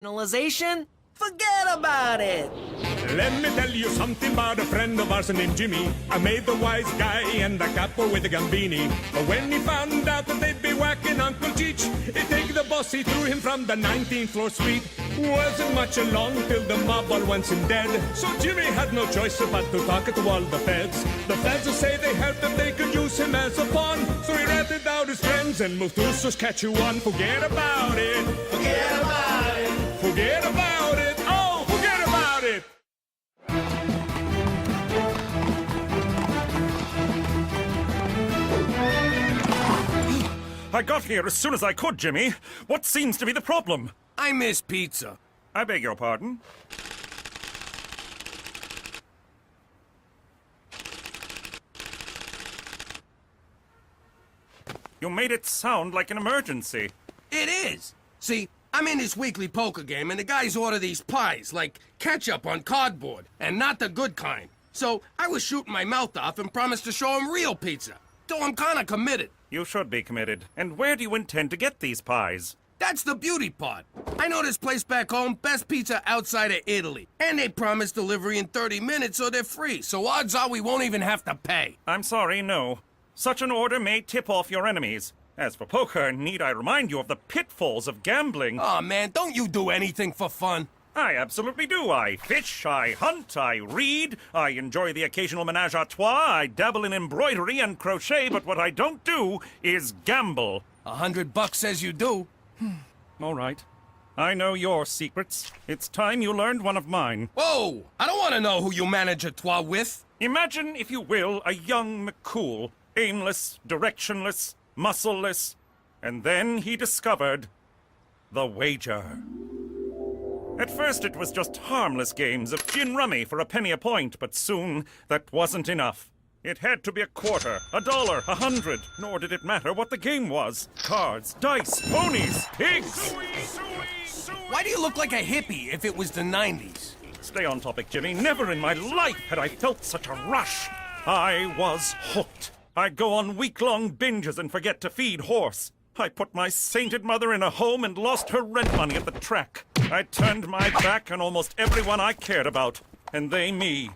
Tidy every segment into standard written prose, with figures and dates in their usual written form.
Personalization? Forget about it! Let me tell you something about a friend of ours named Jimmy. I made the wise guy and the capo with the gambini. But when he found out that they'd be whacking Uncle Cheech, he'd take the boss, he threw him from the 19th floor suite. Wasn't much along till the mob all went him dead. So Jimmy had no choice but to talk to all the feds. The feds will say they heard that they could use him as a pawn. So he ratted out his friends and moved to Saskatchewan. Forget about it. Forget about it. Forget about it. Oh, forget about it. I got here as soon as I could, Jimmy. What seems to be the problem? I miss pizza. I beg your pardon? You made it sound like an emergency. It is. See, I'm in this weekly poker game, and the guys order these pies, like ketchup on cardboard, and not the good kind. So I was shooting my mouth off and promised to show them real pizza. Though I'm kinda committed. You should be committed. And where do you intend to get these pies? That's the beauty part. I know this place back home, best pizza outside of Italy. And they promise delivery in 30 minutes so they're free. So odds are we won't even have to pay. I'm sorry, no. Such an order may tip off your enemies. As for poker, need I remind you of the pitfalls of gambling? Aw, man, don't you do anything for fun? I absolutely do. I fish, I hunt, I read, I enjoy the occasional menage a trois, I dabble in embroidery and crochet, but what I don't do is gamble. $100 says you do. All right. I know your secrets. It's time you learned one of mine. Whoa! I don't want to know who you manage a trois with. Imagine, if you will, a young McCool, aimless, directionless, muscleless, and then he discovered the wager. At first it was just harmless games of gin rummy for a penny a point, but soon that wasn't enough. It had to be a quarter, $1, 100, nor did it matter what the game was. Cards, dice, ponies, pigs! Why do you look like a hippie if it was the 90s? Stay on topic, Jimmy. Never in my life had I felt such a rush. I was hooked. I'd go on week-long binges and forget to feed horse. I put my sainted mother in a home and lost her rent money at the track. I turned my back on almost everyone I cared about, and they me.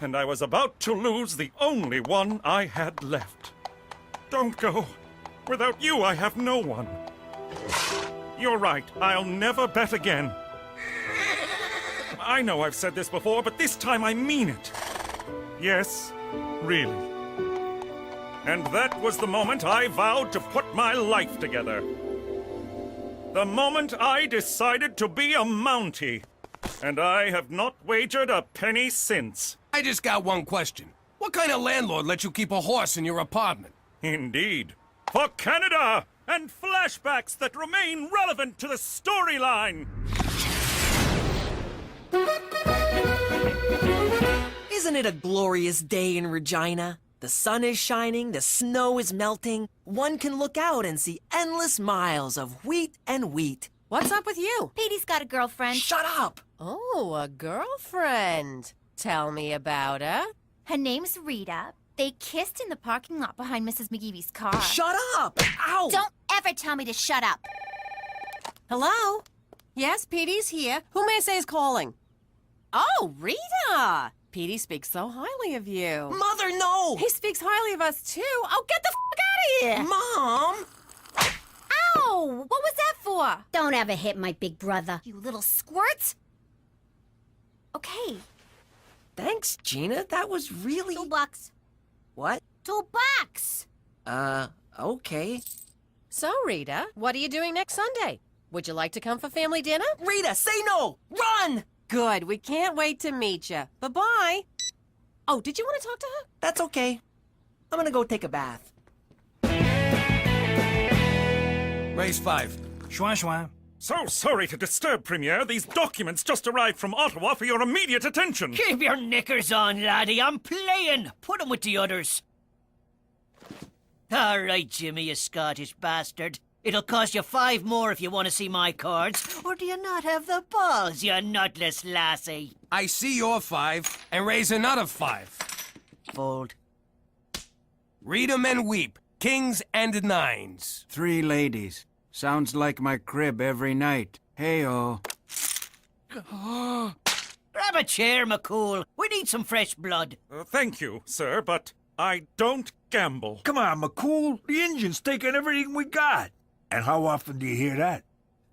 And I was about to lose the only one I had left. Don't go. Without you, I have no one. You're right. I'll never bet again. I know I've said this before, but this time I mean it. Yes, really. And that was the moment I vowed to put my life together. The moment I decided to be a Mountie. And I have not wagered a penny since. I just got one question. What kind of landlord lets you keep a horse in your apartment? Indeed. For Canada! And flashbacks that remain relevant to the storyline! Isn't it a glorious day in Regina? The sun is shining, the snow is melting. One can look out and see endless miles of wheat and wheat. What's up with you? Petey's got a girlfriend. Shut up! Oh, a girlfriend. Tell me about her. Her name's Rita. They kissed in the parking lot behind Mrs. McGeevy's car. Shut up! Ow! Don't ever tell me to shut up. Hello? Yes, Petey's here. Who may I say is calling? Oh, Rita! Petey speaks so highly of you. Mother, no! He speaks highly of us, too. Oh, get the f*** out of here! Mom! Ow! What was that for? Don't ever hit my big brother. You little squirt. Okay. Thanks, Gina. That was really... $2. What? $2. Okay. So, Rita, what are you doing next Sunday? Would you like to come for family dinner? Rita, say no! Run! Good. We can't wait to meet you. Bye-bye. Oh, did you want to talk to her? That's okay. I'm gonna go take a bath. Raise 5. Schwa schwa. So sorry to disturb, Premier. These documents just arrived from Ottawa for your immediate attention. Keep your knickers on, laddie. I'm playing. Put 'em with the others. All right, Jimmy, you Scottish bastard. It'll cost you 5 more if you want to see my cards. Or do you not have the balls, you nutless lassie? I see your 5 and raise another 5. Fold. Read 'em and weep. Kings and 9s. 3 ladies. Sounds like my crib every night. Hey-oh. a chair, McCool. We need some fresh blood. Thank you, sir, but I don't gamble. Come on, McCool. The engine's taking everything we got. And how often do you hear that?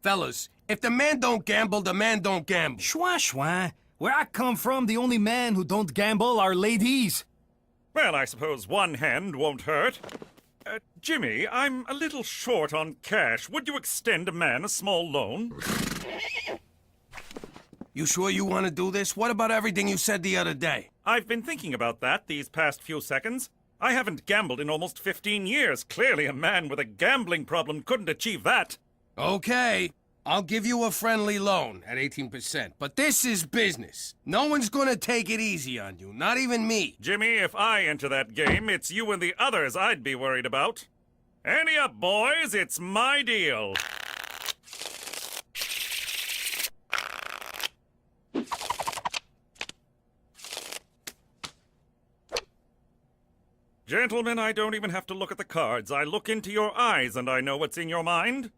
Fellas, if the man don't gamble, the man don't gamble. Schwa schwa. Where I come from, the only men who don't gamble are ladies. Well, I suppose one hand won't hurt. Jimmy, I'm a little short on cash. Would you extend a man a small loan? You sure you want to do this? What about everything you said the other day? I've been thinking about that these past few seconds. I haven't gambled in almost 15 years. Clearly, a man with a gambling problem couldn't achieve that. Okay, I'll give you a friendly loan at 18%, but this is business. No one's gonna take it easy on you, not even me. Jimmy, if I enter that game, it's you and the others I'd be worried about. Ante up, boys. It's my deal. Gentlemen, I don't even have to look at the cards. I look into your eyes and I know what's in your mind.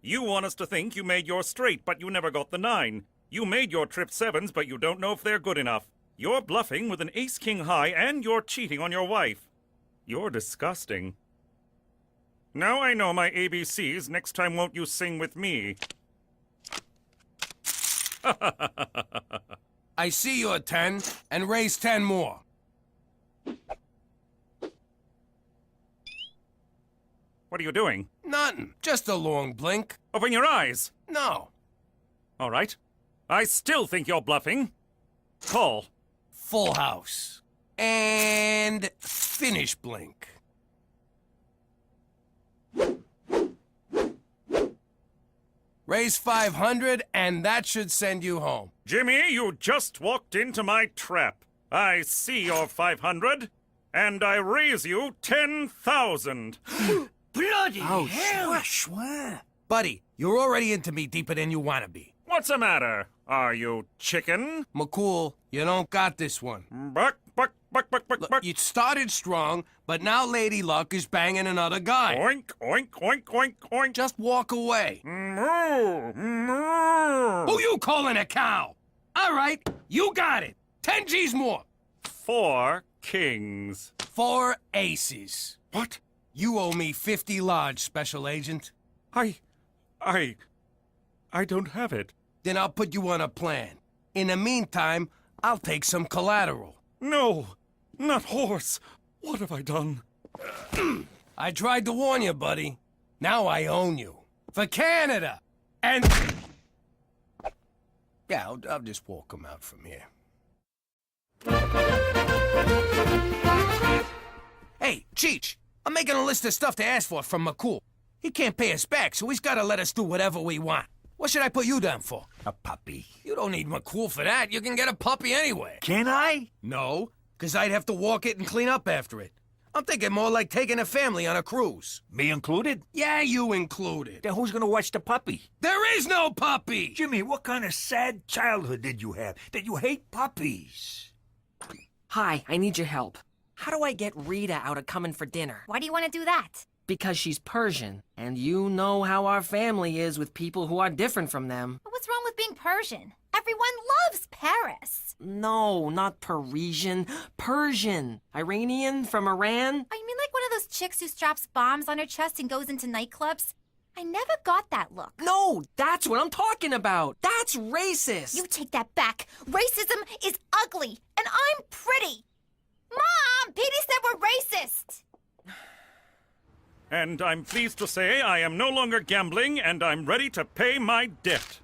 You want us to think you made your straight, but you never got the 9. You made your trip 7s, but you don't know if they're good enough. You're bluffing with an ace-king high, and you're cheating on your wife. You're disgusting. Now I know my ABCs. Next time won't you sing with me? I see you're 10, and raise 10 more. What are you doing? Nothing, just a long blink. Open your eyes. No. All right. I still think you're bluffing. Call. Full house. And finish blink. Raise 500, and that should send you home. Jimmy, you just walked into my trap. I see your 500, and I raise you 10,000. Bloody Ouch. hell! Schwa. Buddy, you're already into me deeper than you want to be. What's the matter? Are you chicken? McCool, you don't got this one. Buck, buck, buck, buck, buck, Look, buck. you started strong, but now Lady Luck is banging another guy. Oink, oink, oink, oink, oink. Just walk away. Moo, moo. Who you calling a cow? All right, you got it. 10 G's more. 4 kings. 4 aces. What? You owe me 50 large, Special Agent. I don't have it. Then I'll put you on a plan. In the meantime, I'll take some collateral. No, not horse. What have I done? I tried to warn you, buddy. Now I own you. For Canada! And... Yeah, I'll just walk him out from here. Hey, Cheech! I'm making a list of stuff to ask for from McCool. He can't pay us back, so he's gotta let us do whatever we want. What should I put you down for? A puppy. You don't need McCool for that. You can get a puppy anyway. Can I? No, because I'd have to walk it and clean up after it. I'm thinking more like taking a family on a cruise. Me included? Yeah, you included. Then who's gonna watch the puppy? There is no puppy! Jimmy, what kind of sad childhood did you have that you hate puppies? Hi, I need your help. How do I get Rita out of coming for dinner? Why do you want to do that? Because she's Persian, and you know how our family is with people who are different from them. But what's wrong with being Persian? Everyone loves Paris. No, not Parisian. Persian. Iranian from Iran. Oh, you mean like one of those chicks who straps bombs on her chest and goes into nightclubs? I never got that look. No, that's what I'm talking about. That's racist. You take that back. Racism is ugly, and I'm pretty. Mom, Petey said we're racist. And I'm pleased to say I am no longer gambling, and I'm ready to pay my debt.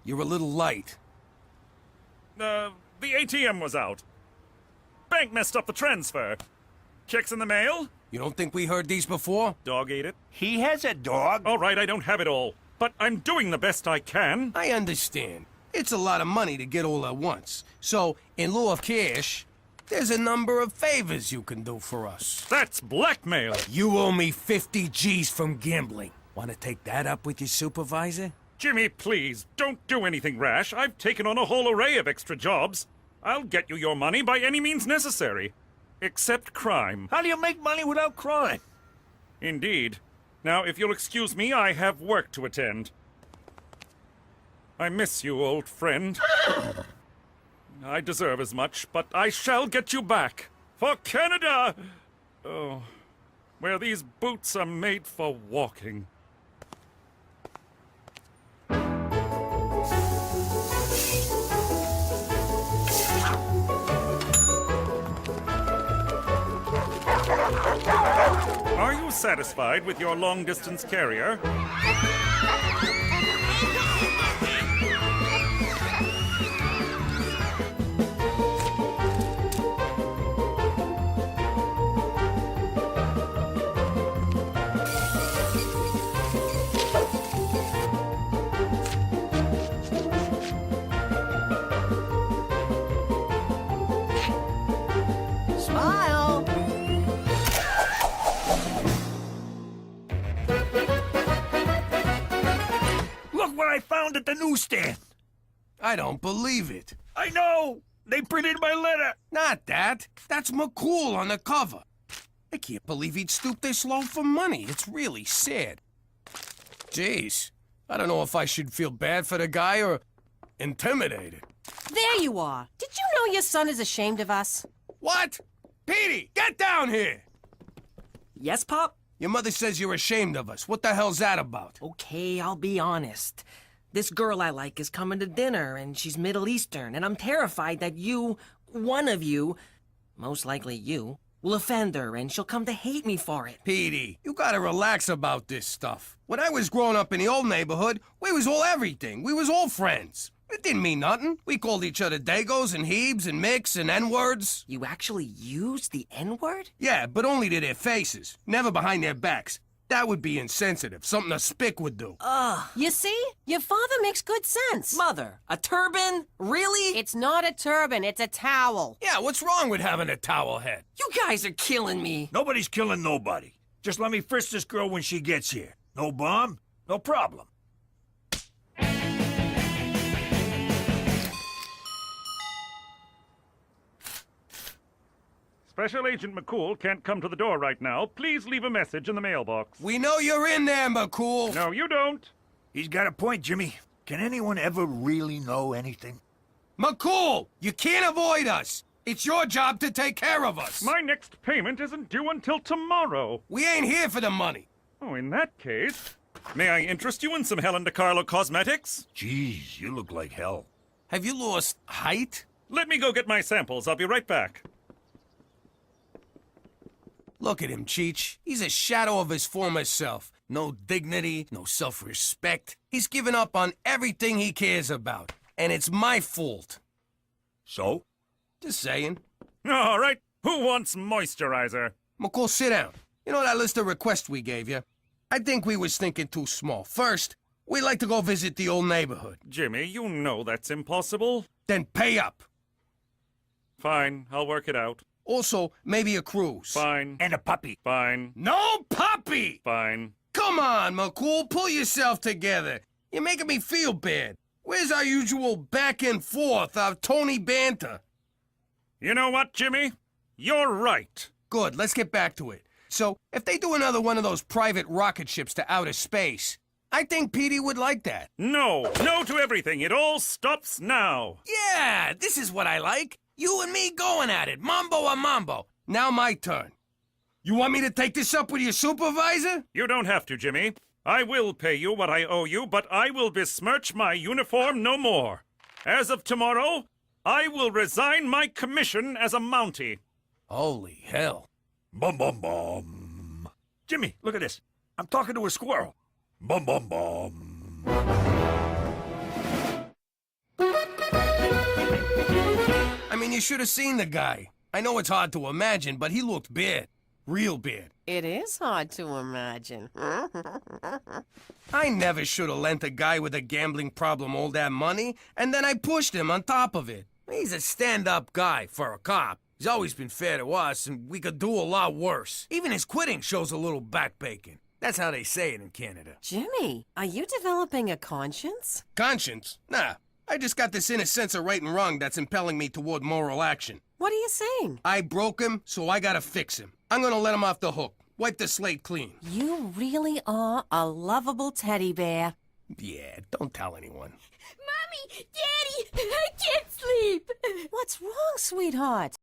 You're a little light. The ATM was out. Bank messed up the transfer. Checks in the mail? You don't think we heard these before? Dog ate it. He has a dog. All right, I don't have it all, but I'm doing the best I can. I understand. It's a lot of money to get all at once. So, in lieu of cash, there's a number of favors you can do for us. That's blackmail. You owe me 50 G's from gambling. Want to take that up with your supervisor? Jimmy, please, don't do anything rash. I've taken on a whole array of extra jobs. I'll get you your money by any means necessary. Except crime. How do you make money without crime? Indeed. Now, if you'll excuse me, I have work to attend. I miss you, old friend. I deserve as much, but I shall get you back. For Canada! Oh, where these boots are made for walking. Are you satisfied with your long-distance carrier? Smile. Look what I found at the newsstand. I don't believe it. I know. They printed my letter. Not that. That's McCool on the cover. I can't believe he'd stoop this low for money. It's really sad. Jeez. I don't know if I should feel bad for the guy or intimidated. There you are. Did you know your son is ashamed of us? What? Petey, get down here! Yes, Pop? Your mother says you're ashamed of us. What the hell's that about? Okay, I'll be honest. This girl I like is coming to dinner, and she's Middle Eastern, and I'm terrified that you, one of you, most likely you, will offend her, and she'll come to hate me for it. Petey, you gotta relax about this stuff. When I was growing up in the old neighborhood, we was all everything. We was all friends. It didn't mean nothing. We called each other Dagos and Hebes and Micks and N-words. You actually used the N-word? Yeah, but only to their faces, never behind their backs. That would be insensitive, something a spick would do. You see? Your father makes good sense. Mother, a turban? Really? It's not a turban, it's a towel. Yeah, what's wrong with having a towel head? You guys are killing me. Nobody's killing nobody. Just let me frisk this girl when she gets here. No bomb, no problem. Special Agent McCool can't come to the door right now. Please leave a message in the mailbox. We know you're in there, McCool. No, you don't. He's got a point, Jimmy. Can anyone ever really know anything? McCool, you can't avoid us. It's your job to take care of us. My next payment isn't due until tomorrow. We ain't here for the money. Oh, in that case, may I interest you in some Helen DeCarlo cosmetics? Jeez, you look like hell. Have you lost height? Let me go get my samples. I'll be right back. Look at him, Cheech. He's a shadow of his former self. No dignity, no self-respect. He's given up on everything he cares about. And it's my fault. So? Just saying. All right. Who wants moisturizer? McCool, sit down. You know that list of requests we gave you? I think we was thinking too small. First, we'd like to go visit the old neighborhood. Jimmy, you know that's impossible. Then pay up. Fine, I'll work it out. Also, maybe a cruise. Fine. And a puppy. Fine. No puppy! Fine. Come on, McCool, pull yourself together. You're making me feel bad. Where's our usual back and forth, our Tony banter? You know what, Jimmy? You're right. Good, let's get back to it. So, if they do another one of those private rocket ships to outer space, I think Petey would like that. No. No to everything. It all stops now. Yeah, this is what I like. You and me going at it, mambo a mambo. Now my turn. You want me to take this up with your supervisor? You don't have to, Jimmy. I will pay you what I owe you, but I will besmirch my uniform no more. As of tomorrow, I will resign my commission as a Mountie. Holy hell. Bum bum bum. Jimmy, look at this. I'm talking to a squirrel. Bum bum bum. I mean, you should have seen the guy. I know it's hard to imagine, but he looked bad. Real bad. It is hard to imagine. I never should have lent a guy with a gambling problem all that money, and then I pushed him on top of it. He's a stand-up guy for a cop. He's always been fair to us, and we could do a lot worse. Even his quitting shows a little backbacon. That's how they say it in Canada. Jimmy, are you developing a conscience? Conscience? Nah. I just got this inner sense of right and wrong that's impelling me toward moral action. What are you saying? I broke him, so I gotta fix him. I'm gonna let him off the hook. Wipe the slate clean. You really are a lovable teddy bear. Yeah, don't tell anyone. Mommy! Daddy! I can't sleep! What's wrong, sweetheart?